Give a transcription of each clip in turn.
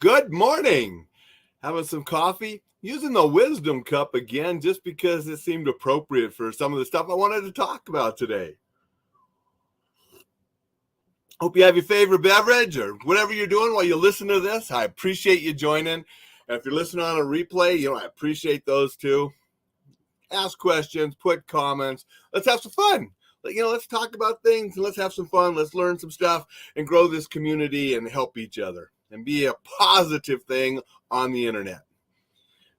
Good morning. Having some coffee, using the wisdom cup again just because it seemed appropriate for some of the stuff I wanted to talk about today. Hope you have your favorite beverage or whatever you're doing while you listen to this. I appreciate you joining. And if you're listening on a replay, I appreciate those too. Ask questions, put comments. Let's have some fun. Let's talk about things and let's have some fun. Let's learn some stuff and grow this community and help each other and be a positive thing on the internet.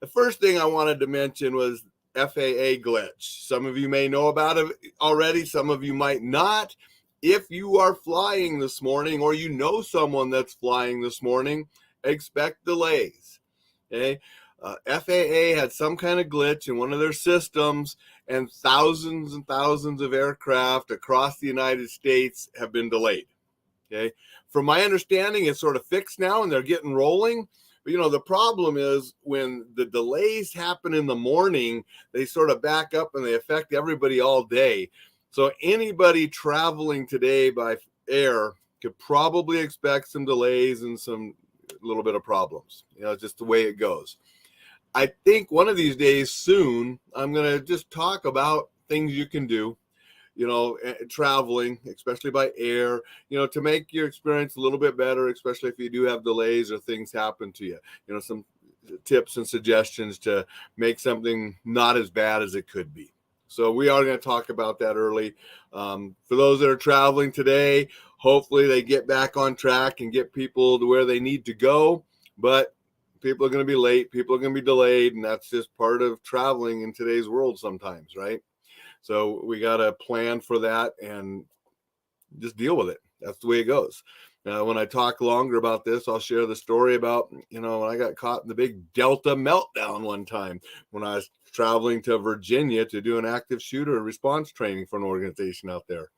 The first thing I wanted to mention was FAA glitch. Some of you may know about it already, some of you might not. If you are flying this morning or you know someone that's flying this morning, expect delays. Okay? FAA had some kind of glitch in one of their systems, and thousands of aircraft across the United States have been delayed. Okay? From my understanding, it's sort of fixed now and they're getting rolling. But the problem is when the delays happen in the morning, they sort of back up and they affect everybody all day. So anybody traveling today by air could probably expect some delays and some little bit of problems. Just the way it goes. I think one of these days soon, I'm going to just talk about things you can do, traveling, especially by air, to make your experience a little bit better, especially if you do have delays or things happen to you. Some tips and suggestions to make something not as bad as it could be. So we are going to talk about that early. For those that are traveling today, hopefully they get back on track and get people to where they need to go. But people are going to be late. People are going to be delayed. And that's just part of traveling in today's world sometimes, right? So we got to plan for that and just deal with it. That's the way it goes. When I talk longer about this, I'll share the story about, when I got caught in the big Delta meltdown one time when I was traveling to Virginia to do an active shooter response training for an organization out there.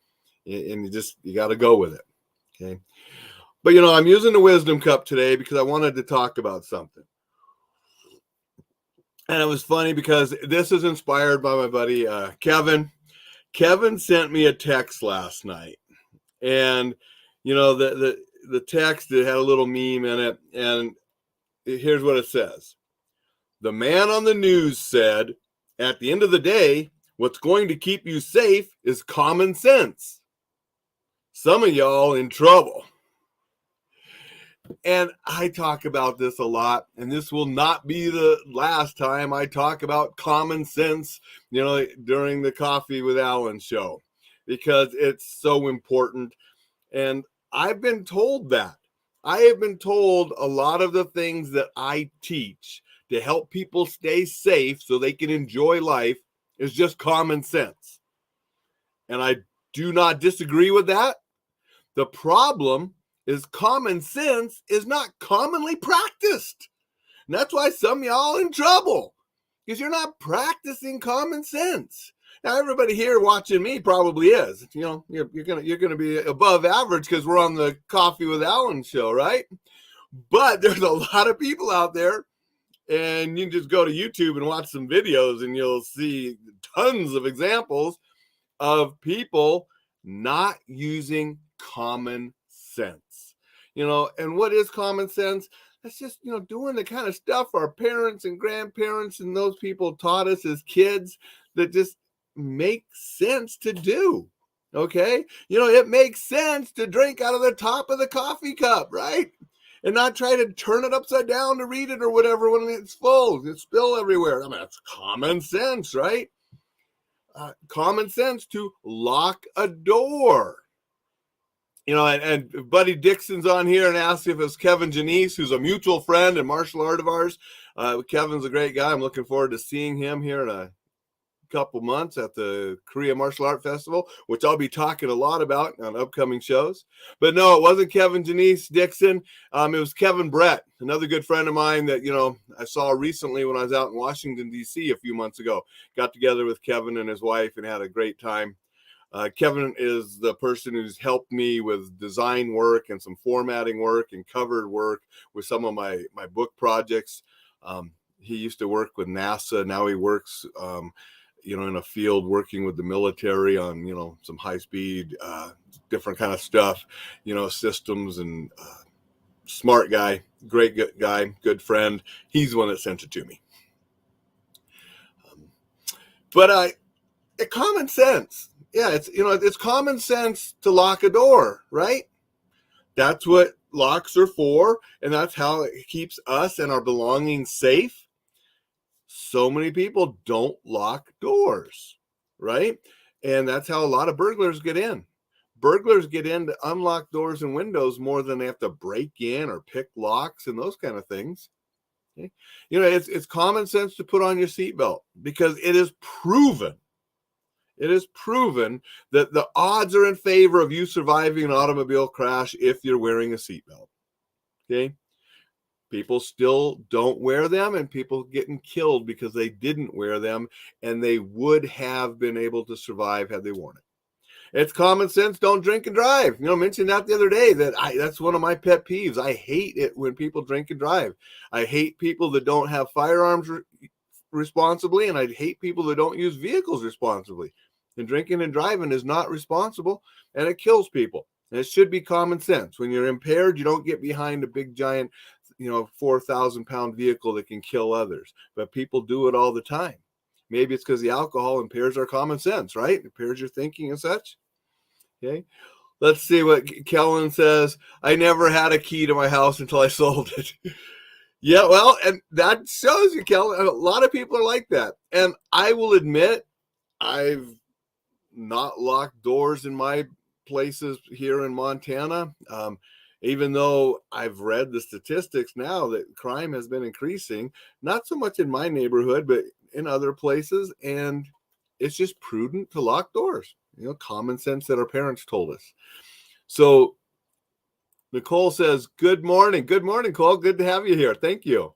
And you got to go with it. Okay. But, I'm using the wisdom cup today because I wanted to talk about something. And it was funny because this is inspired by my buddy, Kevin. Kevin sent me a text last night, and the text, it had a little meme in it, and here's what it says. The man on the news said, at the end of the day, what's going to keep you safe is common sense. Some of y'all in trouble. And I talk about this a lot, and this will not be the last time I talk about common sense, during the Coffee with Alain show, because it's so important. And I've been told that. I have been told a lot of the things that I teach to help people stay safe so they can enjoy life is just common sense. And I do not disagree with that. The problem is common sense is not commonly practiced. And that's why some of y'all in trouble, because you're not practicing common sense. Now, everybody here watching me probably is. You're gonna be above average because we're on the Coffee with Alain show, right? But there's a lot of people out there, and you can just go to YouTube and watch some videos, and you'll see tons of examples of people not using common sense. And what is common sense? That's just, doing the kind of stuff our parents and grandparents and those people taught us as kids that just make sense to do. Okay? It makes sense to drink out of the top of the coffee cup, right? And not try to turn it upside down to read it or whatever when it's full. It's spill everywhere. I mean, that's common sense, right? Common sense to lock a door. And Buddy Dixon's on here and asked if it's Kevin Janice, who's a mutual friend and martial art of ours. Kevin's a great guy. I'm looking forward to seeing him here in a couple months at the Korea Martial Art Festival, which I'll be talking a lot about on upcoming shows. But no, it wasn't Kevin Janice Dixon. It was Kevin Brett, another good friend of mine that, I saw recently when I was out in Washington, D.C. a few months ago. Got together with Kevin and his wife and had a great time. Kevin is the person who's helped me with design work and some formatting work and cover work with some of my book projects. He used to work with NASA. Now he works, in a field working with the military on, some high speed, different kind of stuff, systems and Smart guy, great guy, good friend. He's the one that sent it to me. But common sense. Yeah, it's common sense to lock a door, right? That's what locks are for, and that's how it keeps us and our belongings safe. So many people don't lock doors, right? And that's how a lot of burglars get in. Burglars get in to unlock doors and windows more than they have to break in or pick locks and those kind of things. Okay? It's common sense to put on your seatbelt because it is proven. It is proven that the odds are in favor of you surviving an automobile crash if you're wearing a seatbelt. Okay? People still don't wear them, and people getting killed because they didn't wear them, and they would have been able to survive had they worn it. It's common sense. Don't drink and drive. I mentioned that the other day. That's one of my pet peeves. I hate it when people drink and drive. I hate people that don't have firearms responsibly, and I hate people that don't use vehicles responsibly. And drinking and driving is not responsible, and it kills people. And it should be common sense. When you're impaired, you don't get behind a big giant 4,000-pound vehicle that can kill others. But people do it all the time. Maybe it's because the alcohol impairs our common sense, right? It impairs your thinking and such. Okay. Let's see what Kellen says. I never had a key to my house until I sold it. Yeah, well, and that shows you, Kellen. A lot of people are like that. And I will admit, I've not locked doors in my places here in Montana. Even though I've read the statistics now that crime has been increasing, not so much in my neighborhood, but in other places. And it's just prudent to lock doors, common sense that our parents told us. So Nicole says, good morning. Good morning, Cole. Good to have you here. Thank you.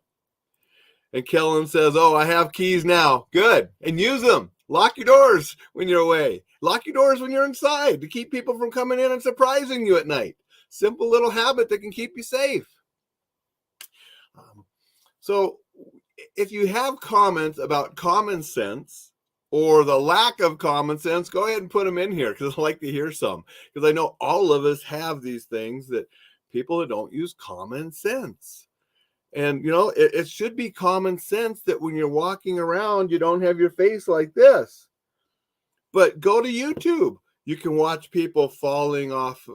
And Kellen says, oh, I have keys now. Good. And use them. Lock your doors when you're away. Lock your doors when you're inside to keep people from coming in and surprising you at night. Simple little habit that can keep you safe. So if you have comments about common sense or the lack of common sense, go ahead and put them in here because I'd like to hear some. Because I know all of us have these things that people that don't use common sense. And, it should be common sense that when you're walking around, you don't have your face like this. But go to YouTube. You can watch people falling off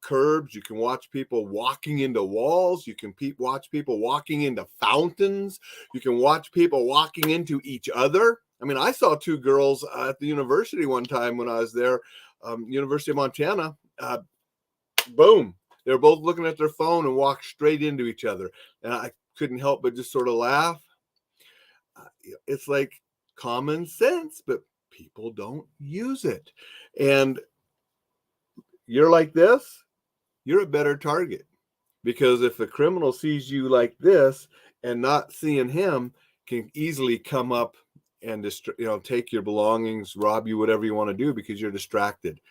curbs. You can watch people walking into walls. You can watch people walking into fountains. You can watch people walking into each other. I mean, I saw two girls at the university one time when I was there, University of Montana. Boom. They were both looking at their phone and walked straight into each other. And I couldn't help but just sort of laugh. It's like common sense, but people don't use it. And you're like this, you're a better target. Because if a criminal sees you like this and not seeing him, can easily come up and take your belongings, rob you, whatever you want to do because you're distracted.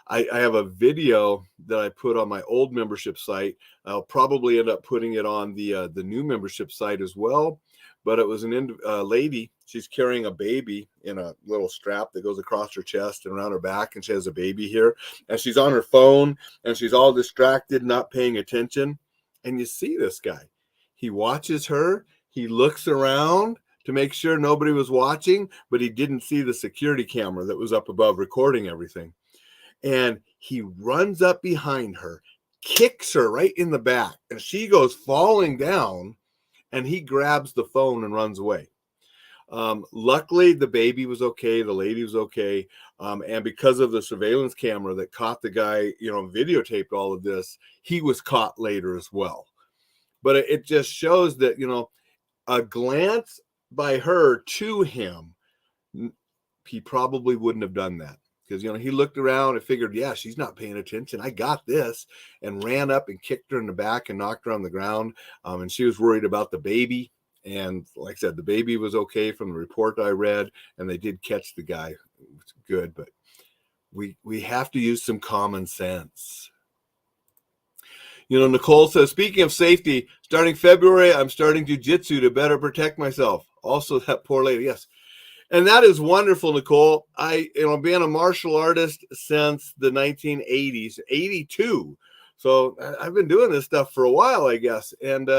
I have a video that I put on my old membership site. I'll probably end up putting it on the new membership site as well. But it was a lady. She's carrying a baby in a little strap that goes across her chest and around her back, and she has a baby here. And she's on her phone, and she's all distracted, not paying attention. And you see this guy. He watches her. He looks around to make sure nobody was watching, but he didn't see the security camera that was up above recording everything. And he runs up behind her, kicks her right in the back, and she goes falling down, and he grabs the phone and runs away. Luckily, the baby was okay. The lady was okay. And because of the surveillance camera that caught the guy, videotaped all of this, he was caught later as well. But it just shows that, a glance by her to him, he probably wouldn't have done that. Because, he looked around and figured, yeah, she's not paying attention. I got this, and ran up and kicked her in the back and knocked her on the ground. And she was worried about the baby. And like I said, the baby was okay from the report I read, and they did catch the guy. It was good, but we have to use some common sense. Nicole says, speaking of safety, starting February, I'm starting jiu-jitsu to better protect myself. Also, that poor lady, yes. And that is wonderful, Nicole. I, being a martial artist since the 1980s, 82. So I've been doing this stuff for a while, I guess. And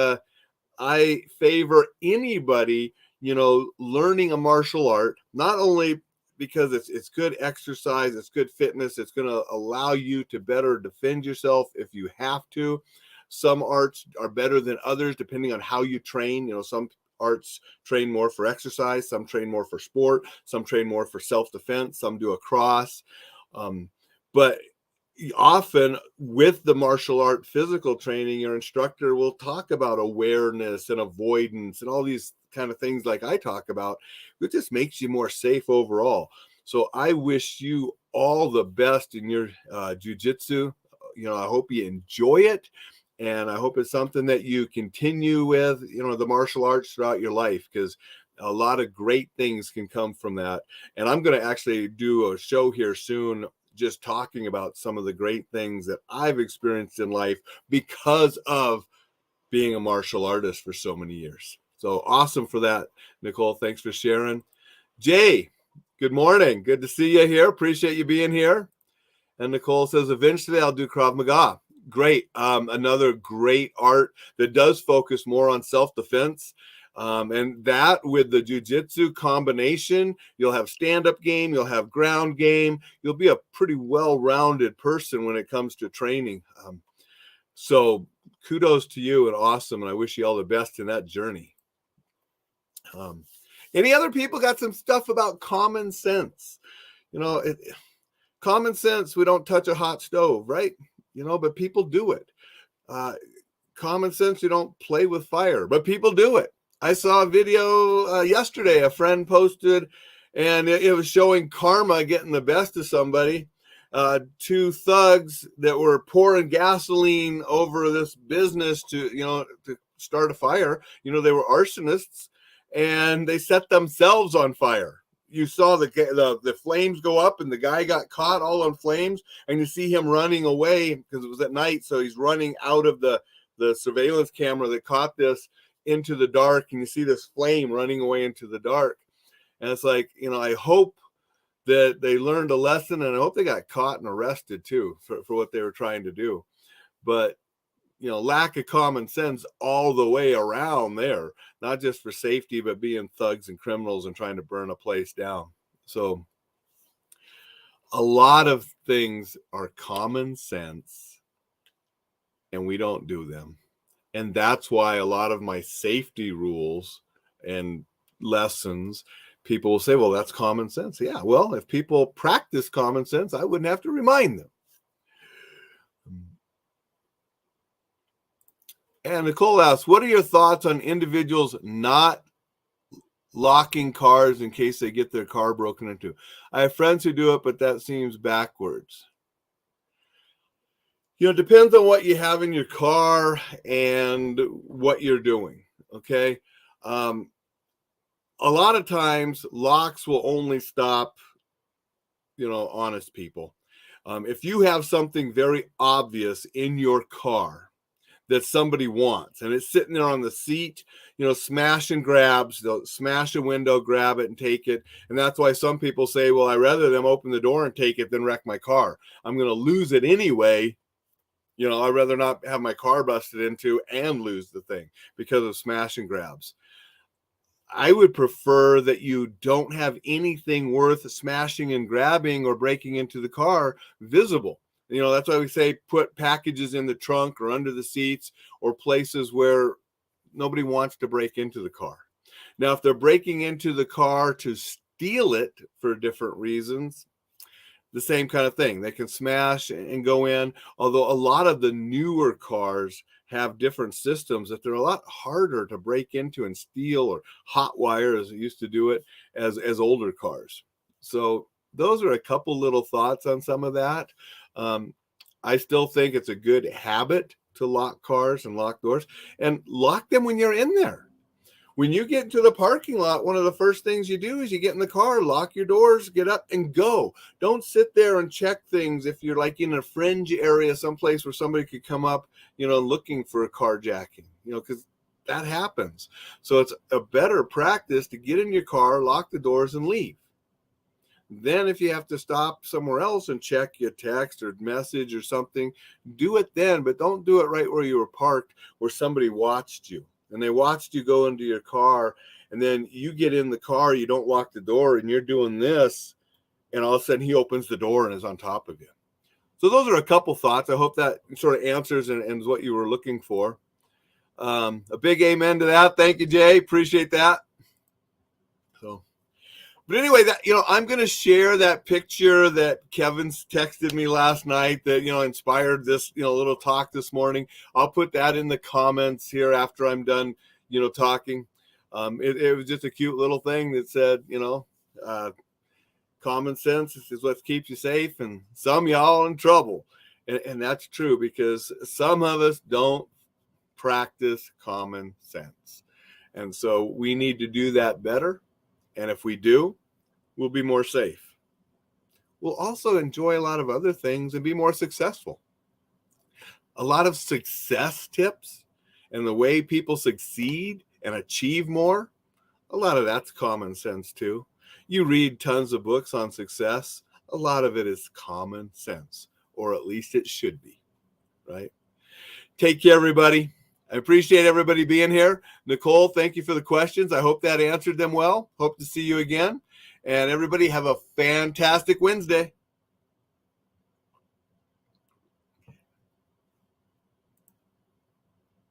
I favor anybody, learning a martial art, not only because it's good exercise, it's good fitness, it's going to allow you to better defend yourself if you have to. Some arts are better than others depending on how you train. Some arts train more for exercise, some train more for sport, some train more for self-defense, some do a cross. But often with the martial art physical training, your instructor will talk about awareness and avoidance and all these kind of things like I talk about. It just makes you more safe overall. So I wish you all the best in your jiu-jitsu. I hope you enjoy it, and I hope it's something that you continue with, the martial arts throughout your life, because a lot of great things can come from that. And I'm going to actually do a show here soon just talking about some of the great things that I've experienced in life because of being a martial artist for so many years. So awesome for that, Nicole. Thanks for sharing. Jay, good morning. Good to see you here. Appreciate you being here. And Nicole says, eventually I'll do Krav Maga. Great. Another great art that does focus more on self-defense. And that with the jiu-jitsu combination, you'll have stand-up game, you'll have ground game, you'll be a pretty well-rounded person when it comes to training. So kudos to you and awesome. And I wish you all the best in that journey. Any other people got some stuff about common sense? Common sense, we don't touch a hot stove, right? But people do it. Common sense, you don't play with fire, but people do it. I saw a video yesterday, a friend posted, and it was showing karma getting the best of somebody. Two thugs that were pouring gasoline over this business to start a fire. They were arsonists, and they set themselves on fire. You saw the flames go up, and the guy got caught all on flames, and you see him running away because it was at night. So he's running out of the surveillance camera that caught this into the dark, and you see this flame running away into the dark. And it's like, I hope that they learned a lesson, and I hope they got caught and arrested too for what they were trying to do. But lack of common sense all the way around there, not just for safety, but being thugs and criminals and trying to burn a place down. So a lot of things are common sense and we don't do them. And that's why a lot of my safety rules and lessons, people will say, well, that's common sense. Yeah, well, if people practice common sense, I wouldn't have to remind them. And Nicole asks, what are your thoughts on individuals not locking cars in case they get their car broken into? I have friends who do it, but that seems backwards. It depends on what you have in your car and what you're doing, okay? A lot of times, locks will only stop, honest people. If you have something very obvious in your car that somebody wants, and it's sitting there on the seat, smash and grabs, they'll smash a window, grab it and take it. And that's why some people say, well, I'd rather them open the door and take it than wreck my car. I'm going to lose it anyway. I'd rather not have my car busted into and lose the thing because of smash and grabs. I would prefer that you don't have anything worth smashing and grabbing or breaking into the car visible. That's why we say put packages in the trunk or under the seats or places where nobody wants to break into the car. Now, if they're breaking into the car to steal it for different reasons, the same kind of thing. They can smash and go in, although a lot of the newer cars have different systems that they're a lot harder to break into and steal or hot wire, as it used to do it, as older cars. So those are a couple little thoughts on some of that. I still think it's a good habit to lock cars and lock doors, and lock them when you're in there. When you get to the parking lot, one of the first things you do is you get in the car, lock your doors, get up and go. Don't sit there and check things if you're like in a fringe area, someplace where somebody could come up, looking for a carjacking, because that happens. So it's a better practice to get in your car, lock the doors and leave. Then if you have to stop somewhere else and check your text or message or something, do it then, but don't do it right where you were parked, where somebody watched you. And they watched you go into your car, and then you get in the car, you don't lock the door, and you're doing this, and all of a sudden he opens the door and is on top of you. So those are a couple thoughts. I hope that sort of answers and is what you were looking for. A big amen to that. Thank you, Jay. Appreciate that. So, but anyway, that, I'm going to share that picture that Kevin's texted me last night that, inspired this, little talk this morning. I'll put that in the comments here after I'm done, talking. It was just a cute little thing that said, common sense is what keeps you safe, and some y'all in trouble. And that's true, because some of us don't practice common sense. And so we need to do that better. And if we do, we'll be more safe. We'll also enjoy a lot of other things and be more successful. A lot of success tips and the way people succeed and achieve more, a lot of that's common sense too. You read tons of books on success. A lot of it is common sense, or at least it should be, right? Take care, everybody. I appreciate everybody being here. Nicole, thank you for the questions. I hope that answered them well. Hope to see you again. And everybody have a fantastic Wednesday.